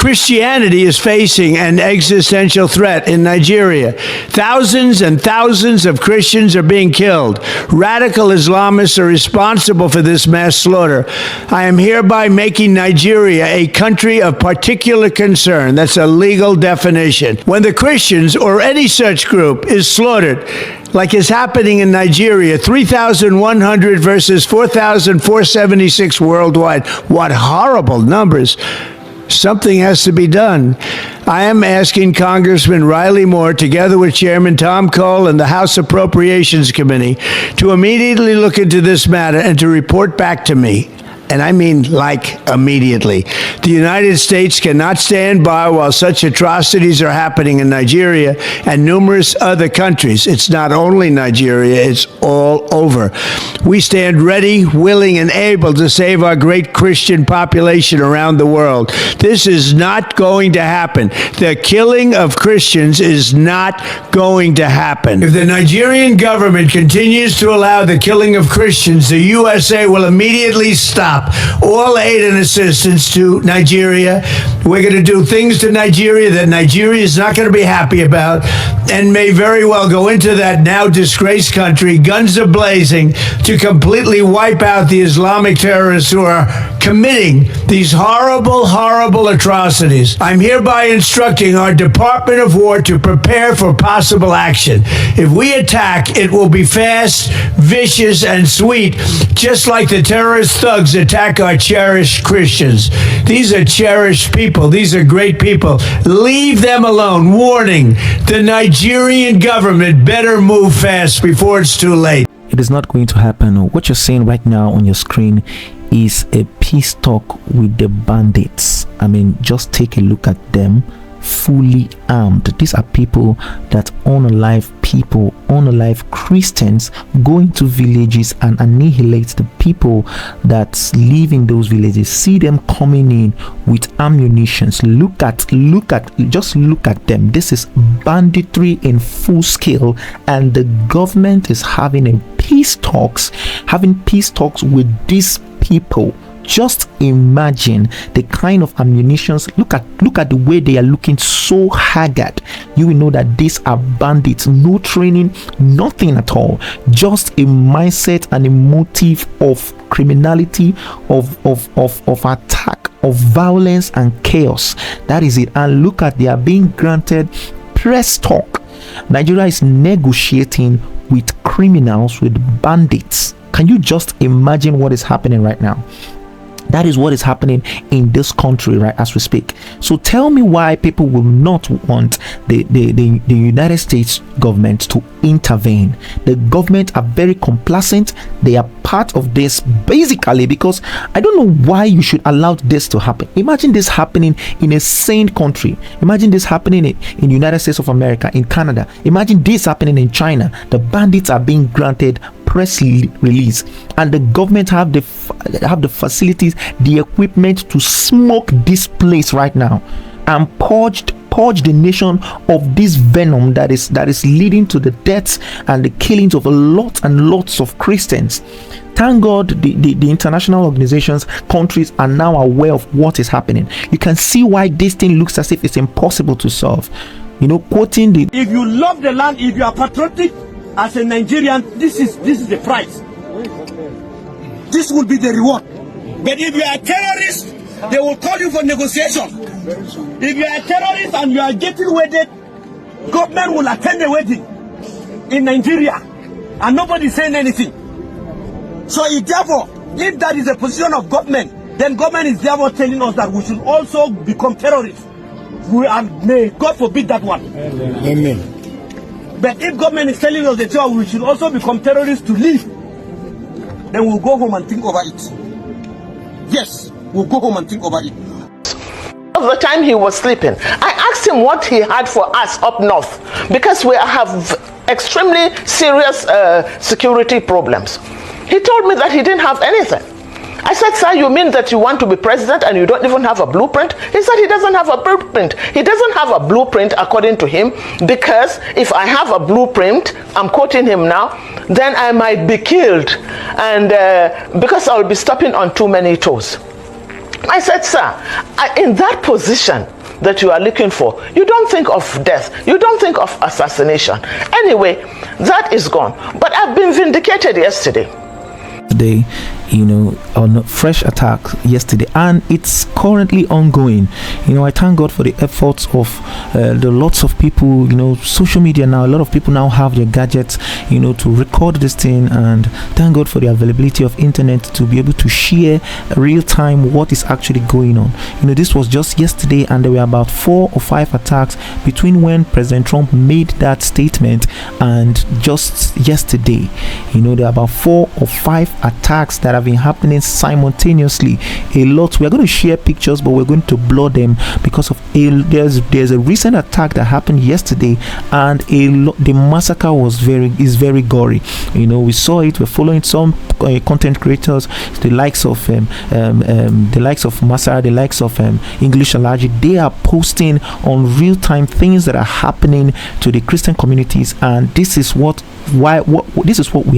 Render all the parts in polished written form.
Christianity is facing an existential threat in Nigeria. Thousands and thousands of Christians are being killed. Radical Islamists are responsible for this mass slaughter. I am hereby making Nigeria a country of particular concern. That's a legal definition. When the Christians or any such group is slaughtered, like is happening in Nigeria, 3,100 versus 4,476 worldwide. What horrible numbers. Something has to be done. I am asking Congressman Riley Moore, together with Chairman Tom Cole and the House Appropriations Committee, to immediately look into this matter and to report back to me. And I mean like immediately. The United States cannot stand by while such atrocities are happening in Nigeria and numerous other countries. It's not only Nigeria, it's all over. We stand ready, willing, and able to save our great Christian population around the world. This is not going to happen. The killing of Christians is not going to happen. If the Nigerian government continues to allow the killing of Christians, the USA will immediately stop all aid and assistance to Nigeria. We're going to do things to Nigeria that Nigeria is not going to be happy about and may very well go into that now disgraced country, guns a-blazing, to completely wipe out the Islamic terrorists who are committing these horrible, horrible atrocities. I'm hereby instructing our Department of War to prepare for possible action. If we attack, it will be fast, vicious, and sweet, just like the terrorist thugs attack our cherished Christians. These are cherished people. These are great people. Leave them alone. Warning, the Nigerian government better move fast before it's too late. It is not going to happen. What you're seeing right now on your screen is a peace talk with the bandits. I mean, just take a look at them, fully armed. These are people that unalive people, unalive Christians, go into villages and annihilate the people that live in those villages. See them coming in with ammunitions. Just look at them. This is banditry in full scale, and the government is having peace talks with these people. Just imagine the kind of ammunitions. Look at the way they are looking, so haggard. You will know that these are bandits. No training, nothing at all. Just a mindset and a motive of criminality, of attack, of violence and chaos. That is it. And look at, they are being granted press talk. Nigeria is negotiating with criminals, with bandits. Can you just imagine what is happening right now? That is what is happening in this country right as we speak. So tell me why people will not want the United States government to intervene. The government are very complacent. They are part of this basically because I don't know why you should allow this to happen. Imagine this happening in a sane country. Imagine this happening in the United States of America, in Canada. Imagine this happening in China. The bandits are being granted press release, and the government have the facilities, the equipment to smoke this place right now and purge the nation of this venom that is leading to the deaths and the killings of lots and lots of Christians. Thank God the international organizations, countries are now aware of what is happening. You can see why this thing looks as if it's impossible to solve. You know, quoting the, if you love the land, if you are patriotic as a Nigerian, this is the price. This will be the reward. But if you are a terrorist, they will call you for negotiation. If you are a terrorist and you are getting wedded, government will attend the wedding in Nigeria and nobody is saying anything. So if that is a position of government, then government is therefore telling us that we should also become terrorists. May God forbid that one. Amen. But if government is telling us that we should also become terrorists to live, then we'll go home and think over it. Yes, we'll go home and think over it. Of the time he was sleeping, I asked him what he had for us up north, because we have extremely serious security problems. He told me that he didn't have anything. I said, sir, you mean that you want to be president and you don't even have a blueprint? He said he doesn't have a blueprint. He doesn't have a blueprint according to him, because if I have a blueprint, I'm quoting him now, then I might be killed, and because I'll be stepping on too many toes. I said, sir, in that position that you are looking for, you don't think of death, you don't think of assassination. Anyway, that is gone. But I've been vindicated yesterday. Today, on a fresh attack yesterday, and it's currently ongoing. I thank God for the efforts of the lots of people. Social media now, a lot of people now have their gadgets, to record this thing, and thank God for the availability of internet to be able to share real time what is actually going on. This was just yesterday, and there were about 4 or 5 attacks between when President Trump made that statement and just yesterday. There are about 4 or 5 attacks that have been happening simultaneously. A lot. We are going to share pictures, but we're going to blur them because of there's a recent attack that happened yesterday, and the massacre is very gory. We saw it. We're following some content creators, the likes of Masara, the likes of English Allergy. They are posting on real time things that are happening to the Christian communities, and this is what we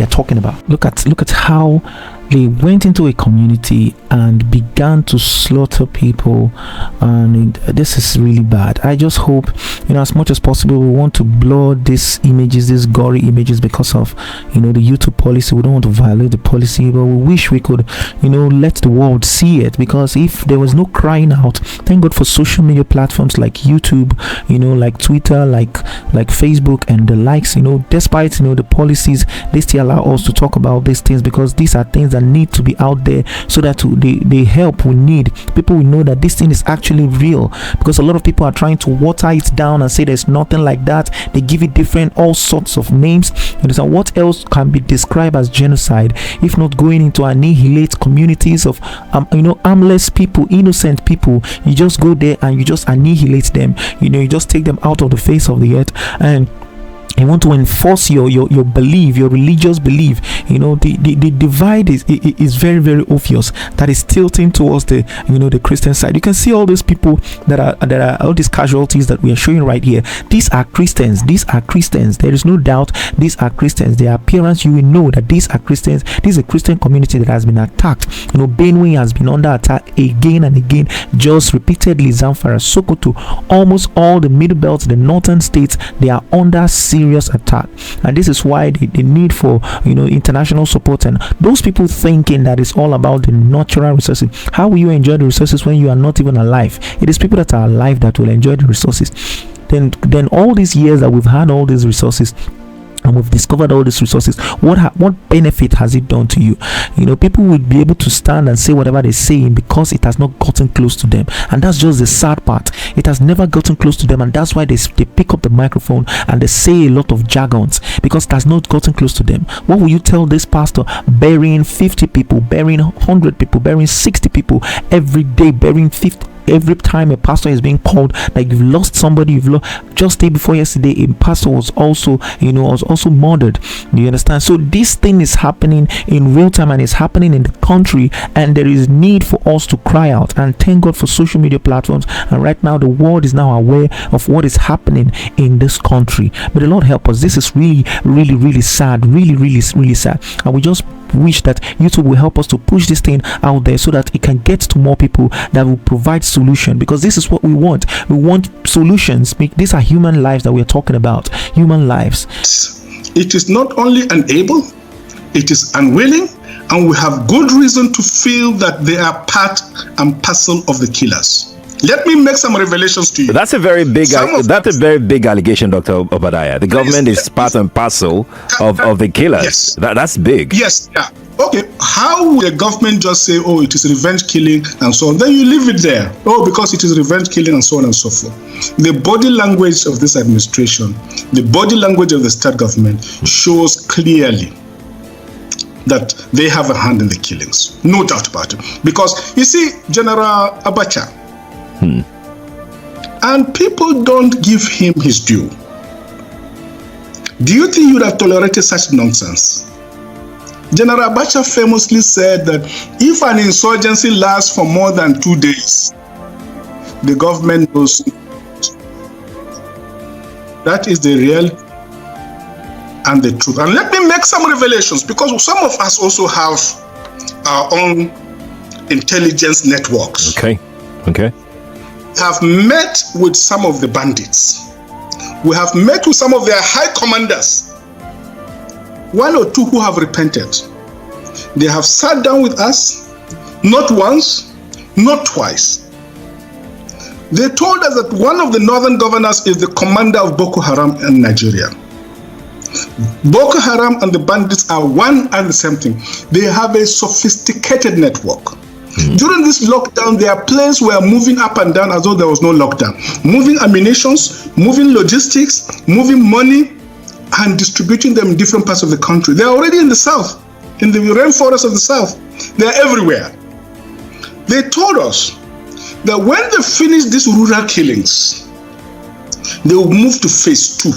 are talking about. Look at how they went into a community and began to slaughter people, and this is really bad. I just hope, as much as possible, we want to blur these images, these gory images, because of the YouTube policy. We don't want to violate the policy, but we wish we could let the world see it, because if there was no crying out, thank God for social media platforms like YouTube, like Twitter, like Facebook and the likes. Despite the policies, they still allow us to talk about these things, because these are things that need to be out there, so that the help we need, people will know that this thing is actually real. Because a lot of people are trying to water it down and say there's nothing like that. They give it all sorts of names. What else can be described as genocide if not going into annihilate communities of armless people, innocent people? You just go there and you just annihilate them. You just take them out of the face of the earth, and you want to enforce your belief, your religious belief. The divide is very, very obvious. That is tilting towards the Christian side. You can see all these people that are all these casualties that we are showing right here. These are Christians. There is no doubt these are Christians. Their appearance, you will know that these are Christians. This is a Christian community that has been attacked. Benue has been under attack again and again, just repeatedly. Zamfara, Sokoto, almost all the middle belts, the northern states, they are under serious attack, and this is why the need for international support. And those people thinking that it's all about the natural resources. How will you enjoy the resources when you are not even alive? It is people that are alive that will enjoy the resources. Then all these years that we've had all these resources, and we've discovered all these resources, what benefit has it done to you? People will be able to stand and say whatever they're saying because it has not gotten close to them, and that's just the sad part. It has never gotten close to them, and that's why they pick up the microphone and they say a lot of jargons, because it has not gotten close to them. What will you tell this pastor burying 50 people, burying 100 people, burying 60 people every day, burying 50? Every time a pastor is being called, like you've lost somebody, you've lost. Just day before yesterday, a pastor was also murdered. Do you understand? So this thing is happening in real time, and it's happening in the country, and there is need for us to cry out. And thank God for social media platforms. And right now, the world is now aware of what is happening in this country. But the Lord help us. This is really, really, really sad. Really, really, really sad. And we just wish that YouTube will help us to push this thing out there, so that it can get to more people that will provide solution, because this is what we want. We want solutions. These are human lives that we are talking about. Human lives. It is not only unable, it is unwilling, and we have good reason to feel that they are part and parcel of the killers. Let me make some revelations to you. That's a very big allegation, Dr. Obadiah. The government is part and parcel of the killers. Yes. That's big. Yes. Yeah. Okay. How would the government just say, oh, it is revenge killing and so on? Then you leave it there. Oh, because it is revenge killing and so on and so forth. The body language of this administration, the body language of the state government shows clearly that they have a hand in the killings. No doubt about it. Because, you see, General Abacha, and people don't give him his due. Do you think you would have tolerated such nonsense? General Abacha famously said that if an insurgency lasts for more than 2 days, the government knows. That is the real and the truth. And let me make some revelations, because some of us also have our own intelligence networks. Okay. Have met with some of the bandits. We have met with some of their high commanders. One or two who have repented. They have sat down with us, not once, not twice. They told us that one of the northern governors is the commander of Boko Haram in Nigeria. Boko Haram and the bandits are one and the same thing. They have a sophisticated network. During this lockdown, their planes were moving up and down as though there was no lockdown. Moving ammunitions, moving logistics, moving money, and distributing them in different parts of the country. They are already in the south, in the rainforest of the south. They are everywhere. They told us that when they finish these rural killings, they will move to phase 2.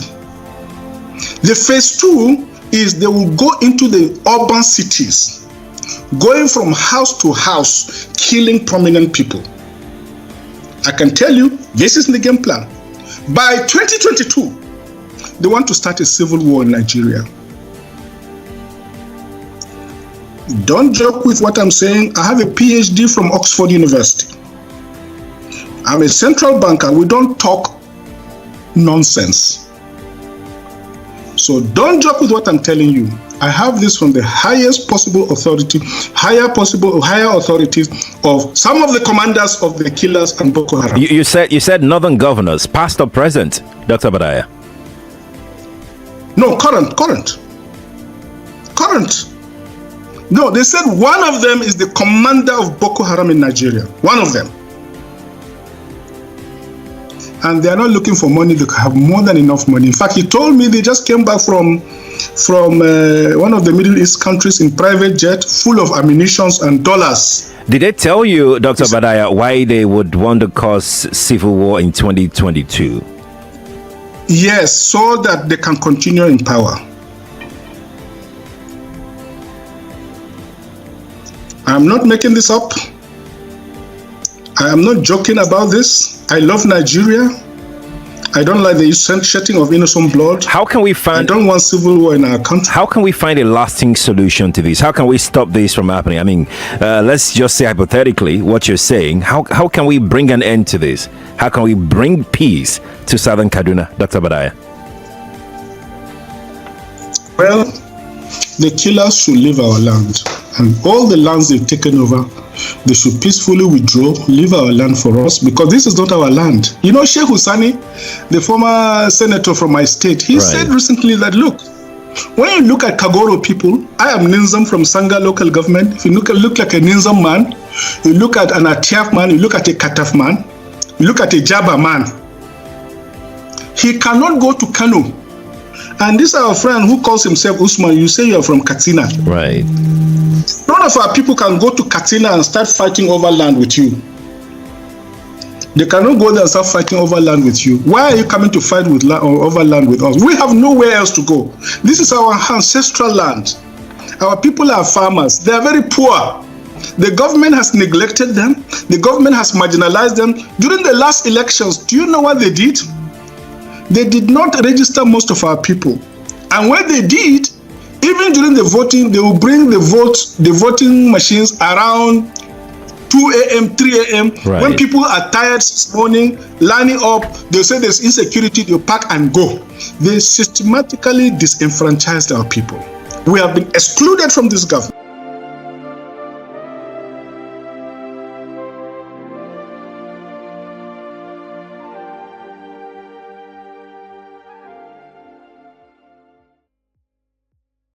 The phase 2 is they will go into the urban cities, going from house to house, killing prominent people. I can tell you, this is the game plan. By 2022, they want to start a civil war in Nigeria. Don't joke with what I'm saying. I have a PhD from Oxford University. I'm a central banker. We don't talk nonsense. So don't joke with what I'm telling you. I have this from the highest possible authority, higher authorities of some of the commanders of the killers and Boko Haram. You said northern governors, past or present, Dr. Obadiah? No, current. No, they said one of them is the commander of Boko Haram in Nigeria. One of them. And they are not looking for money. They have more than enough money. In fact, he told me they just came back from one of the Middle East countries in private jet full of ammunitions and dollars. Did they tell you, Dr. Obadiah, why they would want to cause civil war in 2022? Yes, so that they can continue in power. I'm not making this up. I am not joking about this. I love Nigeria. I don't like the shedding of innocent blood. How can we find? I don't want civil war in our country. How can we find a lasting solution to this? How can we stop this from happening? I mean, let's just say hypothetically what you're saying. How can we bring an end to this? How can we bring peace to southern Kaduna, Dr. Obadiah? Well, the killers should leave our land. And all the lands they've taken over, they should peacefully withdraw, leave our land for us, because this is not our land. You know, Sheikh Husani, the former senator from my state, he said recently that, look, when you look at Kagoro people, I am Ninzam from Sanga local government. If you look like a Ninzam man, you look at an Atiaf man, you look at a Kataf man, you look at a Jaba man, he cannot go to Kano. And this is our friend who calls himself Usman. You say you are from Katsina. Right. None of our people can go to Katsina and start fighting over land with you. They cannot go there and start fighting over land with you. Why are you coming to fight with over land with us? We have nowhere else to go. This is our ancestral land. Our people are farmers. They are very poor. The government has neglected them. The government has marginalized them. During the last elections, do you know what they did? They did not register most of our people. And when they did, even during the voting, they will bring the voting machines around 2 a.m., 3 a.m. Right. When people are tired this morning, lining up, they'll say there's insecurity, they'll pack and go. They systematically disenfranchised our people. We have been excluded from this government.